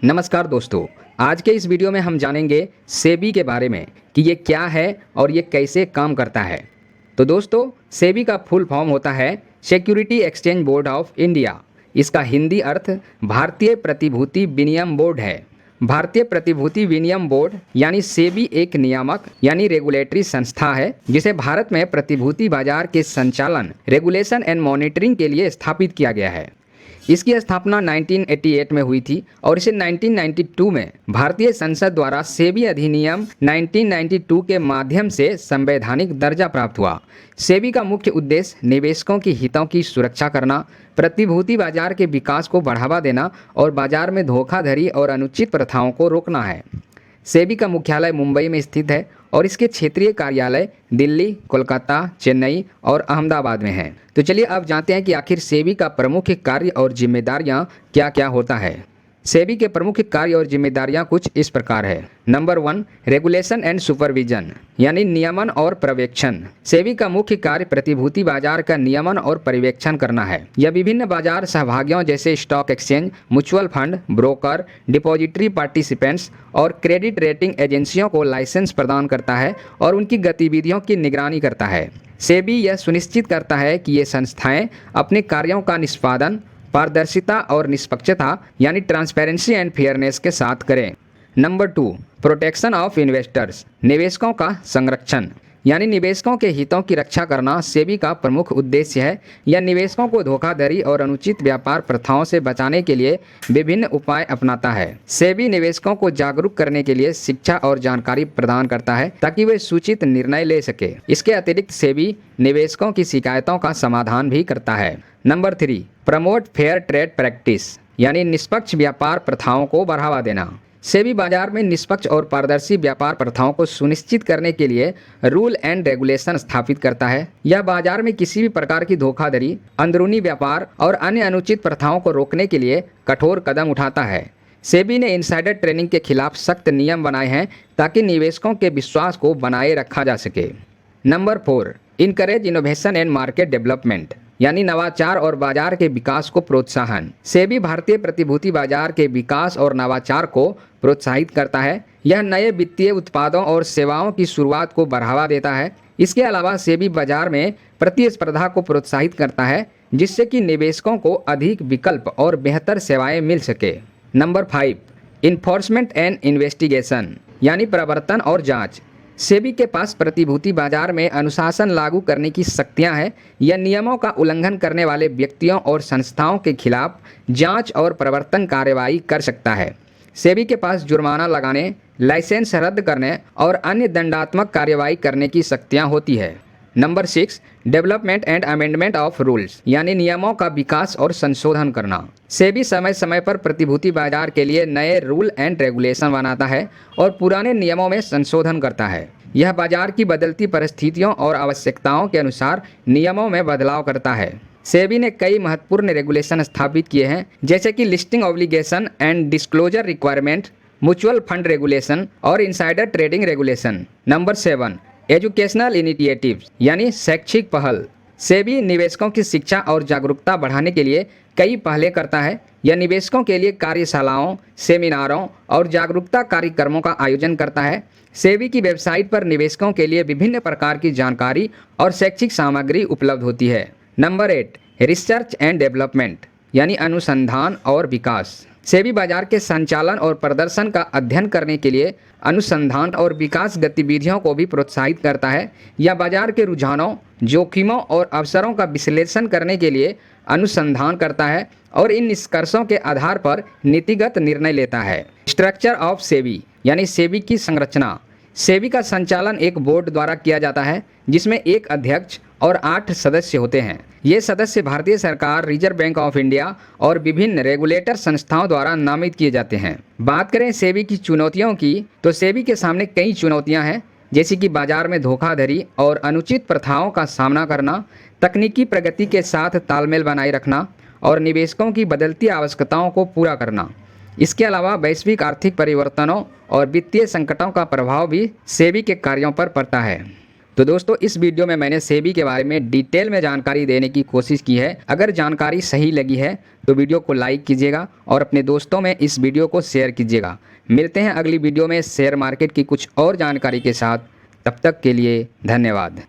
नमस्कार दोस्तों। आज के इस वीडियो में हम जानेंगे सेबी के बारे में कि ये क्या है और ये कैसे काम करता है। तो दोस्तों, सेबी का फुल फॉर्म होता है security exchange board of India. इसका हिंदी अर्थ भारतीय प्रतिभूति विनियम बोर्ड है। भारतीय प्रतिभूति विनियम बोर्ड यानी सेबी एक नियामक यानी रेगुलेटरी संस्था है जिसे भारत में प्रतिभूति बाजार के संचालन, रेगुलेशन एंड मॉनिटरिंग के लिए स्थापित किया गया है। इसकी स्थापना 1988 में हुई थी और इसे 1992 में भारतीय संसद द्वारा सेबी अधिनियम 1992 के माध्यम से संवैधानिक दर्जा प्राप्त हुआ। सेबी का मुख्य उद्देश्य निवेशकों की हितों की सुरक्षा करना, प्रतिभूति बाजार के विकास को बढ़ावा देना और बाजार में धोखाधड़ी और अनुचित प्रथाओं को रोकना है। सेबी का मुख्यालय मुंबई में स्थित है और इसके क्षेत्रीय कार्यालय दिल्ली, कोलकाता, चेन्नई और अहमदाबाद में हैं। तो चलिए अब जानते हैं कि आखिर सेबी का प्रमुख कार्य और जिम्मेदारियां क्या क्या होता है। सेबी के प्रमुख कार्य और जिम्मेदारियां कुछ इस प्रकार है। नंबर 1, रेगुलेशन एंड सुपरविजन यानी नियमन और पर्यवेक्षण। सेबी का मुख्य कार्य प्रतिभूति बाजार का नियमन और पर्यवेक्षण करना है। यह विभिन्न बाजार सहभागियों जैसे stock exchange, mutual fund, broker, depository participants और क्रेडिट रेटिंग एजेंसियों को लाइसेंस प्रदान करता है और उनकी गतिविधियों की निगरानी करता है। सेबी यह सुनिश्चित करता है कि ये संस्थाएं अपने कार्यों का निष्पादन पारदर्शिता और निष्पक्षता यानी ट्रांसपेरेंसी एंड फेयरनेस के साथ करें। नंबर 2, प्रोटेक्शन ऑफ इन्वेस्टर्स, निवेशकों का संरक्षण यानी निवेशकों के हितों की रक्षा करना सेबी का प्रमुख उद्देश्य है। यह निवेशकों को धोखाधड़ी और अनुचित व्यापार प्रथाओं से बचाने के लिए विभिन्न उपाय अपनाता है। सेबी निवेशकों को जागरूक करने के लिए शिक्षा और जानकारी प्रदान करता है ताकि वे सूचित निर्णय ले सके। इसके अतिरिक्त सेबी निवेशकों की शिकायतों का समाधान भी करता है। Number 3, promote fair trade practice यानी निष्पक्ष व्यापार प्रथाओं को बढ़ावा देना। सेबी बाजार में निष्पक्ष और पारदर्शी व्यापार प्रथाओं को सुनिश्चित करने के लिए रूल एंड रेगुलेशन स्थापित करता है। यह बाजार में किसी भी प्रकार की धोखाधड़ी, अंदरूनी व्यापार और अन्य अनुचित प्रथाओं को रोकने के लिए कठोर कदम उठाता है। सेबी ने इनसाइडर ट्रेडिंग के खिलाफ सख्त नियम बनाए हैं ताकि निवेशकों के विश्वास को बनाए रखा जा सके। Number 4, encourage innovation and market development यानी नवाचार और बाजार के विकास को प्रोत्साहन। सेबी भारतीय प्रतिभूति बाजार के विकास और नवाचार को प्रोत्साहित करता है। यह नए वित्तीय उत्पादों और सेवाओं की शुरुआत को बढ़ावा देता है। इसके अलावा सेबी बाजार में प्रतिस्पर्धा को प्रोत्साहित करता है जिससे कि निवेशकों को अधिक विकल्प और बेहतर सेवाएं मिल सके। नंबर 5, इन्फोर्समेंट एंड इन्वेस्टिगेशन यानी प्रवर्तन और जाँच। सेबी के पास प्रतिभूति बाजार में अनुशासन लागू करने की शक्तियां हैं। यह नियमों का उल्लंघन करने वाले व्यक्तियों और संस्थाओं के खिलाफ जांच और प्रवर्तन कार्रवाई कर सकता है। सेबी के पास जुर्माना लगाने, लाइसेंस रद्द करने और अन्य दंडात्मक कार्रवाई करने की शक्तियां होती है। Number 6, development and amendment of rules यानी नियमों का विकास और संशोधन करना। सेबी समय समय पर प्रतिभूति बाजार के लिए नए रूल एंड रेगुलेशन बनाता है और पुराने नियमों में संशोधन करता है। यह बाजार की बदलती परिस्थितियों और आवश्यकताओं के अनुसार नियमों में बदलाव करता है। सेबी ने कई महत्वपूर्ण रेगुलेशन स्थापित किए हैं जैसे कि listing obligation and disclosure requirement, mutual fund regulation और insider trading regulation. Number 7, educational initiatives यानी शैक्षिक पहल। सेबी निवेशकों की शिक्षा और जागरूकता बढ़ाने के लिए कई पहलें करता है। यह निवेशकों के लिए कार्यशालाओं, सेमिनारों और जागरूकता कार्यक्रमों का आयोजन करता है। सेबी की वेबसाइट पर निवेशकों के लिए विभिन्न प्रकार की जानकारी और शैक्षिक सामग्री उपलब्ध होती है। नंबर 8, रिसर्च एंड डेवलपमेंट यानी अनुसंधान और विकास। सेबी बाजार के संचालन और प्रदर्शन का अध्ययन करने के लिए अनुसंधान और विकास गतिविधियों को भी प्रोत्साहित करता है। यह बाजार के रुझानों, जोखिमों और अवसरों का विश्लेषण करने के लिए अनुसंधान करता है और इन निष्कर्षों के आधार पर नीतिगत निर्णय लेता है। स्ट्रक्चर ऑफ सेबी यानी सेबी की संरचना। सेबी का संचालन एक बोर्ड द्वारा किया जाता है जिसमें एक अध्यक्ष और 8 सदस्य होते हैं। ये सदस्य भारतीय सरकार, रिजर्व बैंक ऑफ इंडिया और विभिन्न रेगुलेटर संस्थाओं द्वारा नामित किए जाते हैं। बात करें सेबी की चुनौतियों की तो सेबी के सामने कई चुनौतियां हैं जैसे कि बाजार में धोखाधड़ी और अनुचित प्रथाओं का सामना करना, तकनीकी प्रगति के साथ तालमेल बनाए रखना और निवेशकों की बदलती आवश्यकताओं को पूरा करना। इसके अलावा वैश्विक आर्थिक परिवर्तनों और वित्तीय संकटों का प्रभाव भी सेबी के कार्यों पर पड़ता है। तो दोस्तों इस वीडियो में मैंने सेबी के बारे में डिटेल में जानकारी देने की कोशिश की है। अगर जानकारी सही लगी है तो वीडियो को लाइक कीजिएगा और अपने दोस्तों में इस वीडियो को शेयर कीजिएगा। मिलते हैं अगली वीडियो में शेयर मार्केट की कुछ और जानकारी के साथ। तब तक के लिए धन्यवाद।